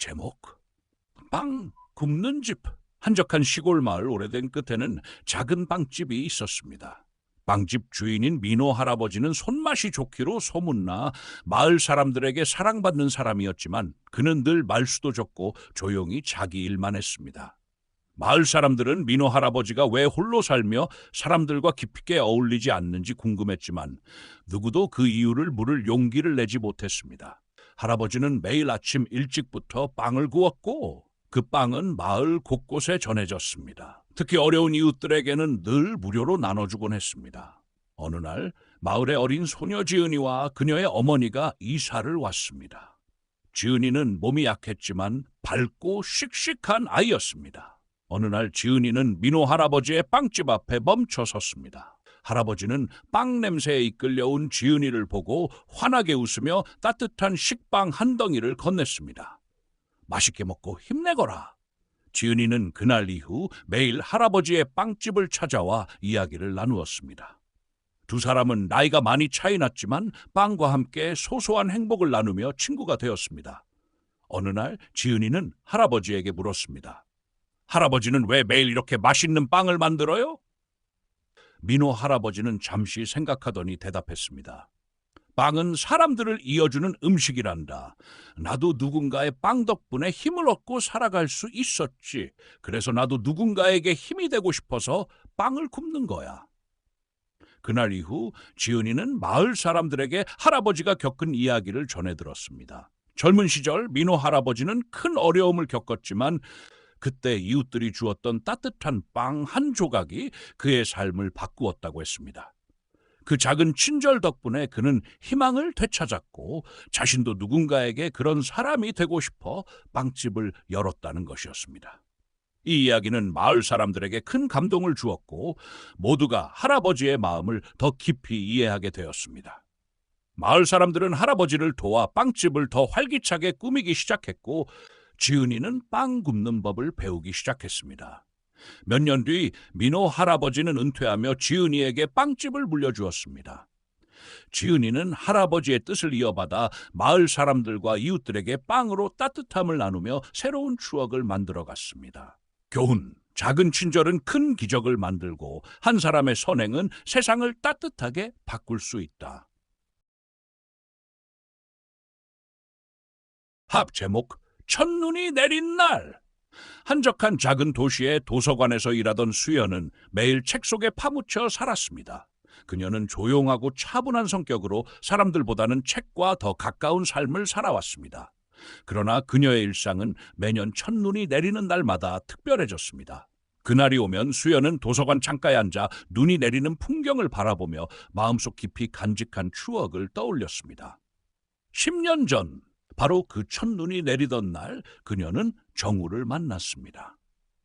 제목 빵 굽는 집. 한적한 시골 마을 오래된 끝에는 작은 빵집이 있었습니다. 빵집 주인인 민호 할아버지는 손맛이 좋기로 소문나 마을 사람들에게 사랑받는 사람이었지만 그는 늘 말수도 적고 조용히 자기 일만 했습니다. 마을 사람들은 민호 할아버지가 왜 홀로 살며 사람들과 깊게 어울리지 않는지 궁금했지만 누구도 그 이유를 물을 용기를 내지 못했습니다. 할아버지는 매일 아침 일찍부터 빵을 구웠고 그 빵은 마을 곳곳에 전해졌습니다. 특히 어려운 이웃들에게는 늘 무료로 나눠주곤 했습니다. 어느 날 마을의 어린 소녀 지은이와 그녀의 어머니가 이사를 왔습니다. 지은이는 몸이 약했지만 밝고 씩씩한 아이였습니다. 어느 날 지은이는 민호 할아버지의 빵집 앞에 멈춰 섰습니다. 할아버지는 빵 냄새에 이끌려온 지은이를 보고 환하게 웃으며 따뜻한 식빵 한 덩이를 건넸습니다. 맛있게 먹고 힘내거라. 지은이는 그날 이후 매일 할아버지의 빵집을 찾아와 이야기를 나누었습니다. 두 사람은 나이가 많이 차이 났지만 빵과 함께 소소한 행복을 나누며 친구가 되었습니다. 어느 날 지은이는 할아버지에게 물었습니다. 할아버지는 왜 매일 이렇게 맛있는 빵을 만들어요? 민호 할아버지는 잠시 생각하더니 대답했습니다. 빵은 사람들을 이어주는 음식이란다. 나도 누군가의 빵 덕분에 힘을 얻고 살아갈 수 있었지. 그래서 나도 누군가에게 힘이 되고 싶어서 빵을 굽는 거야. 그날 이후 지은이는 마을 사람들에게 할아버지가 겪은 이야기를 전해 들었습니다. 젊은 시절 민호 할아버지는 큰 어려움을 겪었지만 그때 이웃들이 주었던 따뜻한 빵 한 조각이 그의 삶을 바꾸었다고 했습니다. 그 작은 친절 덕분에 그는 희망을 되찾았고 자신도 누군가에게 그런 사람이 되고 싶어 빵집을 열었다는 것이었습니다. 이 이야기는 마을 사람들에게 큰 감동을 주었고 모두가 할아버지의 마음을 더 깊이 이해하게 되었습니다. 마을 사람들은 할아버지를 도와 빵집을 더 활기차게 꾸미기 시작했고 지은이는 빵 굽는 법을 배우기 시작했습니다. 몇 년 뒤 민호 할아버지는 은퇴하며 지은이에게 빵집을 물려주었습니다. 지은이는 할아버지의 뜻을 이어받아 마을 사람들과 이웃들에게 빵으로 따뜻함을 나누며 새로운 추억을 만들어갔습니다. 교훈, 작은 친절은 큰 기적을 만들고 한 사람의 선행은 세상을 따뜻하게 바꿀 수 있다. 합 제목 첫눈이 내린 날. 한적한 작은 도시의 도서관에서 일하던 수연은 매일 책 속에 파묻혀 살았습니다. 그녀는 조용하고 차분한 성격으로 사람들보다는 책과 더 가까운 삶을 살아왔습니다. 그러나 그녀의 일상은 매년 첫눈이 내리는 날마다 특별해졌습니다. 그날이 오면 수연은 도서관 창가에 앉아 눈이 내리는 풍경을 바라보며 마음속 깊이 간직한 추억을 떠올렸습니다. 10년 전 바로 그 첫눈이 내리던 날 그녀는 정우를 만났습니다.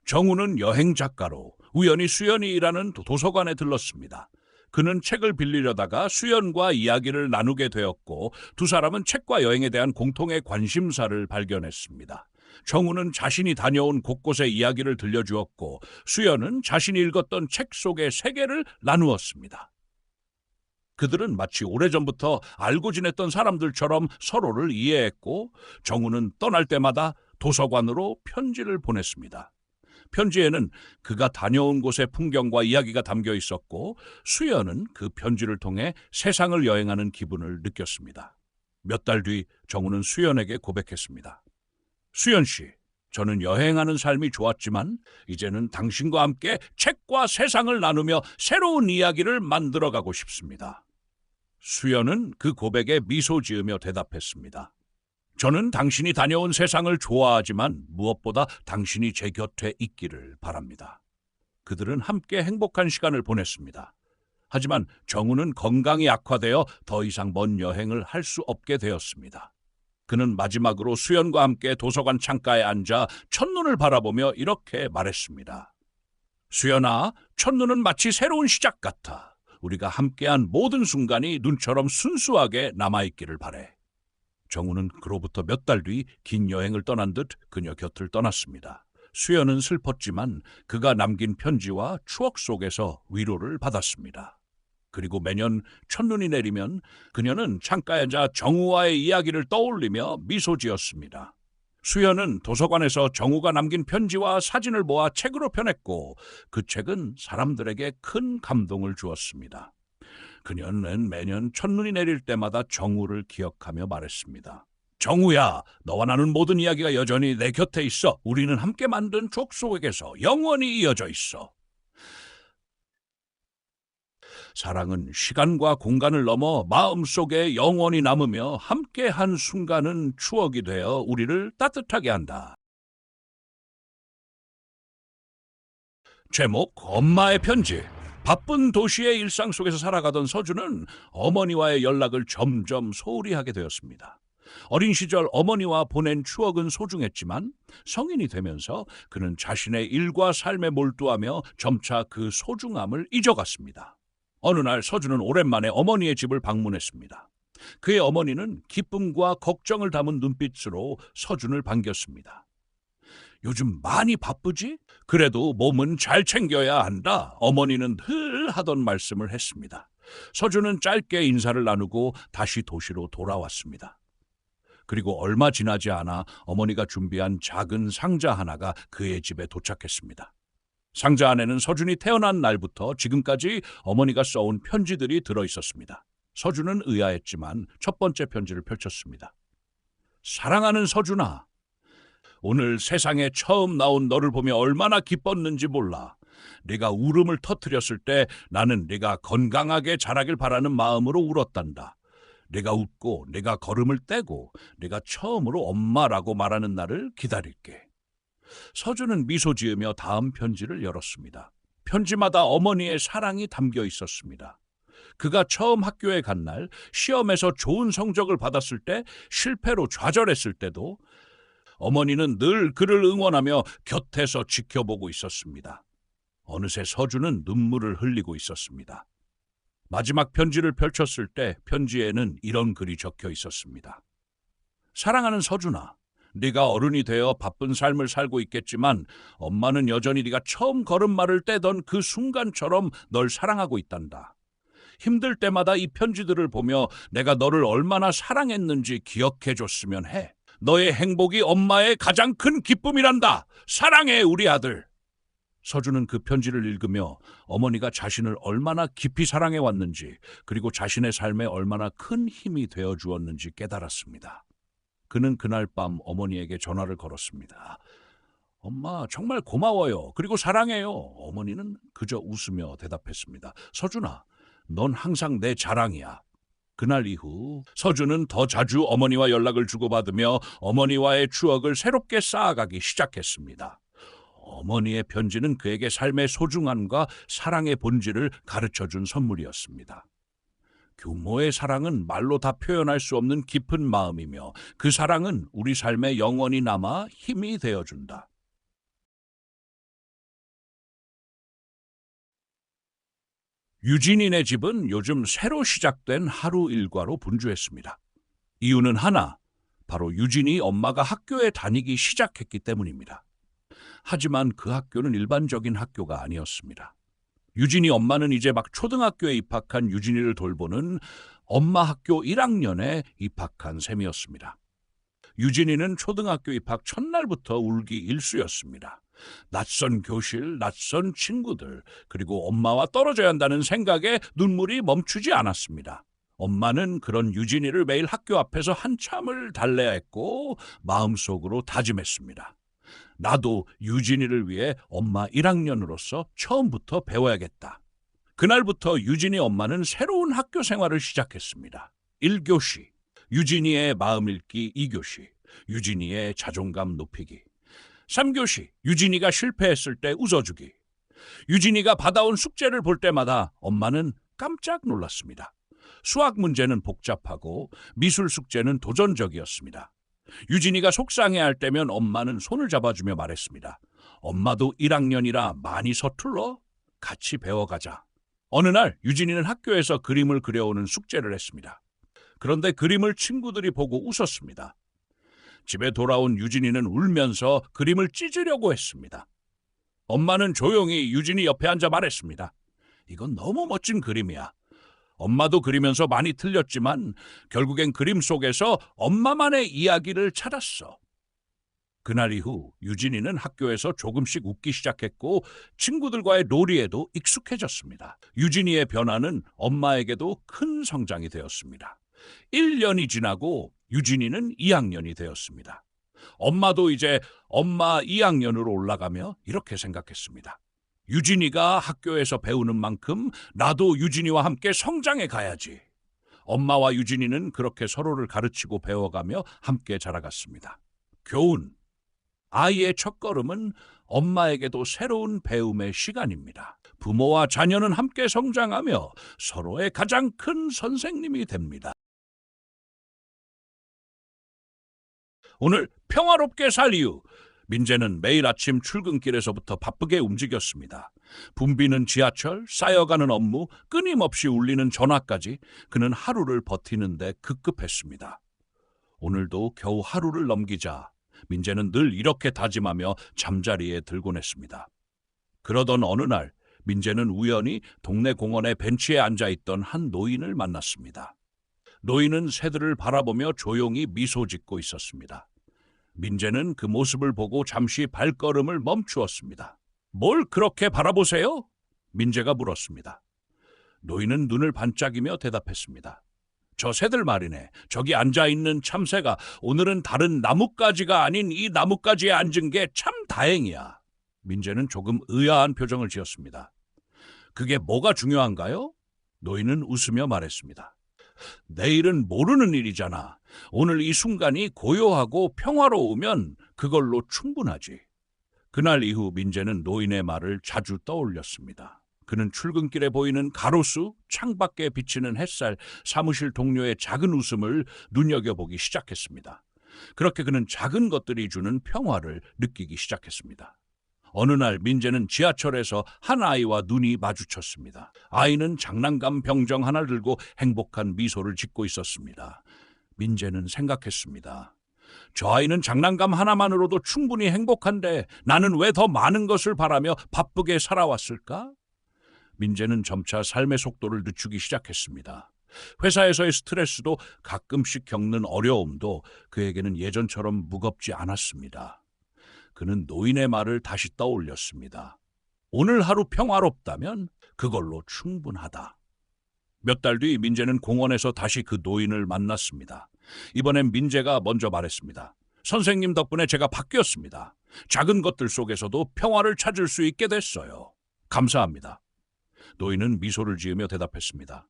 정우는 여행 작가로 우연히 수연이 일하는 도서관에 들렀습니다. 그는 책을 빌리려다가 수연과 이야기를 나누게 되었고 두 사람은 책과 여행에 대한 공통의 관심사를 발견했습니다. 정우는 자신이 다녀온 곳곳의 이야기를 들려주었고 수연은 자신이 읽었던 책 속의 세계를 나누었습니다. 그들은 마치 오래전부터 알고 지냈던 사람들처럼 서로를 이해했고 정우는 떠날 때마다 도서관으로 편지를 보냈습니다. 편지에는 그가 다녀온 곳의 풍경과 이야기가 담겨 있었고 수연은 그 편지를 통해 세상을 여행하는 기분을 느꼈습니다. 몇 달 뒤 정우는 수연에게 고백했습니다. 수연 씨, 저는 여행하는 삶이 좋았지만 이제는 당신과 함께 책과 세상을 나누며 새로운 이야기를 만들어가고 싶습니다. 수연은 그 고백에 미소 지으며 대답했습니다. 저는 당신이 다녀온 세상을 좋아하지만 무엇보다 당신이 제 곁에 있기를 바랍니다. 그들은 함께 행복한 시간을 보냈습니다. 하지만 정우는 건강이 악화되어 더 이상 먼 여행을 할 수 없게 되었습니다. 그는 마지막으로 수연과 함께 도서관 창가에 앉아 첫눈을 바라보며 이렇게 말했습니다. 수연아, 첫눈은 마치 새로운 시작 같아. 우리가 함께한 모든 순간이 눈처럼 순수하게 남아있기를 바래. 정우는 그로부터 몇 달 뒤 긴 여행을 떠난 듯 그녀 곁을 떠났습니다. 수연은 슬펐지만 그가 남긴 편지와 추억 속에서 위로를 받았습니다. 그리고 매년 첫눈이 내리면 그녀는 창가에 앉아 정우와의 이야기를 떠올리며 미소 지었습니다. 수연은 도서관에서 정우가 남긴 편지와 사진을 모아 책으로 펴냈고 그 책은 사람들에게 큰 감동을 주었습니다. 그녀는 매년 첫눈이 내릴 때마다 정우를 기억하며 말했습니다. 정우야, 너와 나눈 모든 이야기가 여전히 내 곁에 있어. 우리는 함께 만든 추억 속에서 영원히 이어져 있어. 사랑은 시간과 공간을 넘어 마음속에 영원히 남으며 함께한 순간은 추억이 되어 우리를 따뜻하게 한다. 제목 엄마의 편지. 바쁜 도시의 일상 속에서 살아가던 서준은 어머니와의 연락을 점점 소홀히 하게 되었습니다. 어린 시절 어머니와 보낸 추억은 소중했지만 성인이 되면서 그는 자신의 일과 삶에 몰두하며 점차 그 소중함을 잊어갔습니다. 어느 날 서준은 오랜만에 어머니의 집을 방문했습니다. 그의 어머니는 기쁨과 걱정을 담은 눈빛으로 서준을 반겼습니다. 요즘 많이 바쁘지? 그래도 몸은 잘 챙겨야 한다. 어머니는 늘 하던 말씀을 했습니다. 서준은 짧게 인사를 나누고 다시 도시로 돌아왔습니다. 그리고 얼마 지나지 않아 어머니가 준비한 작은 상자 하나가 그의 집에 도착했습니다. 상자 안에는 서준이 태어난 날부터 지금까지 어머니가 써온 편지들이 들어있었습니다. 서준은 의아했지만 첫 번째 편지를 펼쳤습니다. 사랑하는 서준아, 오늘 세상에 처음 나온 너를 보며 얼마나 기뻤는지 몰라. 네가 울음을 터뜨렸을 때 나는 네가 건강하게 자라길 바라는 마음으로 울었단다. 네가 웃고 네가 걸음을 떼고 네가 처음으로 엄마라고 말하는 날을 기다릴게. 서준은 미소 지으며 다음 편지를 열었습니다. 편지마다 어머니의 사랑이 담겨 있었습니다. 그가 처음 학교에 간 날, 시험에서 좋은 성적을 받았을 때, 실패로 좌절했을 때도 어머니는 늘 그를 응원하며 곁에서 지켜보고 있었습니다. 어느새 서준은 눈물을 흘리고 있었습니다. 마지막 편지를 펼쳤을 때 편지에는 이런 글이 적혀 있었습니다. 사랑하는 서준아, 네가 어른이 되어 바쁜 삶을 살고 있겠지만 엄마는 여전히 네가 처음 걸음마를 떼던 그 순간처럼 널 사랑하고 있단다. 힘들 때마다 이 편지들을 보며 내가 너를 얼마나 사랑했는지 기억해줬으면 해. 너의 행복이 엄마의 가장 큰 기쁨이란다. 사랑해, 우리 아들. 서준은 그 편지를 읽으며 어머니가 자신을 얼마나 깊이 사랑해왔는지 그리고 자신의 삶에 얼마나 큰 힘이 되어주었는지 깨달았습니다. 그는 그날 밤 어머니에게 전화를 걸었습니다. 엄마, 정말 고마워요. 그리고 사랑해요. 어머니는 그저 웃으며 대답했습니다. 서준아, 넌 항상 내 자랑이야. 그날 이후 서준은 더 자주 어머니와 연락을 주고받으며 어머니와의 추억을 새롭게 쌓아가기 시작했습니다. 어머니의 편지는 그에게 삶의 소중함과 사랑의 본질을 가르쳐준 선물이었습니다. 규모의 사랑은 말로 다 표현할 수 없는 깊은 마음이며 그 사랑은 우리 삶에 영원히 남아 힘이 되어준다. 유진이네 집은 요즘 새로 시작된 하루 일과로 분주했습니다. 이유는 하나, 바로 유진이 엄마가 학교에 다니기 시작했기 때문입니다. 하지만 그 학교는 일반적인 학교가 아니었습니다. 유진이 엄마는 이제 막 초등학교에 입학한 유진이를 돌보는 엄마 학교 1학년에 입학한 셈이었습니다. 유진이는 초등학교 입학 첫날부터 울기 일쑤였습니다. 낯선 교실, 낯선 친구들, 그리고 엄마와 떨어져야 한다는 생각에 눈물이 멈추지 않았습니다. 엄마는 그런 유진이를 매일 학교 앞에서 한참을 달래야 했고 마음속으로 다짐했습니다. 나도 유진이를 위해 엄마 1학년으로서 처음부터 배워야겠다. 그날부터 유진이 엄마는 새로운 학교 생활을 시작했습니다. 1교시, 유진이의 마음 읽기 2교시, 유진이의 자존감 높이기. 3교시, 유진이가 실패했을 때 웃어주기. 유진이가 받아온 숙제를 볼 때마다 엄마는 깜짝 놀랐습니다. 수학 문제는 복잡하고 미술 숙제는 도전적이었습니다. 유진이가 속상해할 때면 엄마는 손을 잡아주며 말했습니다. 엄마도 1학년이라 많이 서툴러? 같이 배워가자. 어느 날 유진이는 학교에서 그림을 그려오는 숙제를 했습니다. 그런데 그림을 친구들이 보고 웃었습니다. 집에 돌아온 유진이는 울면서 그림을 찢으려고 했습니다. 엄마는 조용히 유진이 옆에 앉아 말했습니다. 이건 너무 멋진 그림이야. 엄마도 그리면서 많이 틀렸지만 결국엔 그림 속에서 엄마만의 이야기를 찾았어. 그날 이후 유진이는 학교에서 조금씩 웃기 시작했고 친구들과의 놀이에도 익숙해졌습니다. 유진이의 변화는 엄마에게도 큰 성장이 되었습니다. 1년이 지나고 유진이는 2학년이 되었습니다. 엄마도 이제 엄마 2학년으로 올라가며 이렇게 생각했습니다. 유진이가 학교에서 배우는 만큼 나도 유진이와 함께 성장해 가야지. 엄마와 유진이는 그렇게 서로를 가르치고 배워가며 함께 자라갔습니다. 교훈. 아이의 첫걸음은 엄마에게도 새로운 배움의 시간입니다. 부모와 자녀는 함께 성장하며 서로의 가장 큰 선생님이 됩니다. 오늘 평화롭게 살 이유. 민재는 매일 아침 출근길에서부터 바쁘게 움직였습니다. 붐비는 지하철, 쌓여가는 업무, 끊임없이 울리는 전화까지 그는 하루를 버티는데 급급했습니다. 오늘도 겨우 하루를 넘기자 민재는 늘 이렇게 다짐하며 잠자리에 들곤 했습니다. 그러던 어느 날 민재는 우연히 동네 공원의 벤치에 앉아있던 한 노인을 만났습니다. 노인은 새들을 바라보며 조용히 미소 짓고 있었습니다. 민재는 그 모습을 보고 잠시 발걸음을 멈추었습니다. 뭘 그렇게 바라보세요? 민재가 물었습니다. 노인은 눈을 반짝이며 대답했습니다. 저 새들 말이네. 저기 앉아있는 참새가 오늘은 다른 나뭇가지가 아닌 이 나뭇가지에 앉은 게 참 다행이야. 민재는 조금 의아한 표정을 지었습니다. 그게 뭐가 중요한가요? 노인은 웃으며 말했습니다. 내일은 모르는 일이잖아. 오늘 이 순간이 고요하고 평화로우면 그걸로 충분하지. 그날 이후 민재는 노인의 말을 자주 떠올렸습니다. 그는 출근길에 보이는 가로수, 창밖에 비치는 햇살, 사무실 동료의 작은 웃음을 눈여겨보기 시작했습니다. 그렇게 그는 작은 것들이 주는 평화를 느끼기 시작했습니다. 어느 날 민재는 지하철에서 한 아이와 눈이 마주쳤습니다. 아이는 장난감 병정 하나 들고 행복한 미소를 짓고 있었습니다. 민재는 생각했습니다. 저 아이는 장난감 하나만으로도 충분히 행복한데 나는 왜 더 많은 것을 바라며 바쁘게 살아왔을까? 민재는 점차 삶의 속도를 늦추기 시작했습니다. 회사에서의 스트레스도 가끔씩 겪는 어려움도 그에게는 예전처럼 무겁지 않았습니다. 그는 노인의 말을 다시 떠올렸습니다. 오늘 하루 평화롭다면 그걸로 충분하다. 몇 달 뒤 민재는 공원에서 다시 그 노인을 만났습니다. 이번엔 민재가 먼저 말했습니다. 선생님 덕분에 제가 바뀌었습니다. 작은 것들 속에서도 평화를 찾을 수 있게 됐어요. 감사합니다. 노인은 미소를 지으며 대답했습니다.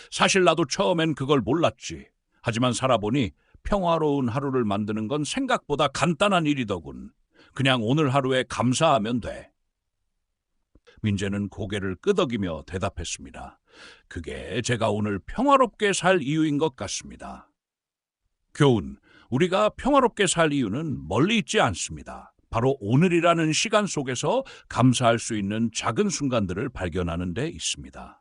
사실 나도 처음엔 그걸 몰랐지. 하지만 살아보니 평화로운 하루를 만드는 건 생각보다 간단한 일이더군. 그냥 오늘 하루에 감사하면 돼. 민재는 고개를 끄덕이며 대답했습니다. 그게 제가 오늘 평화롭게 살 이유인 것 같습니다. 교훈, 우리가 평화롭게 살 이유는 멀리 있지 않습니다. 바로 오늘이라는 시간 속에서 감사할 수 있는 작은 순간들을 발견하는 데 있습니다.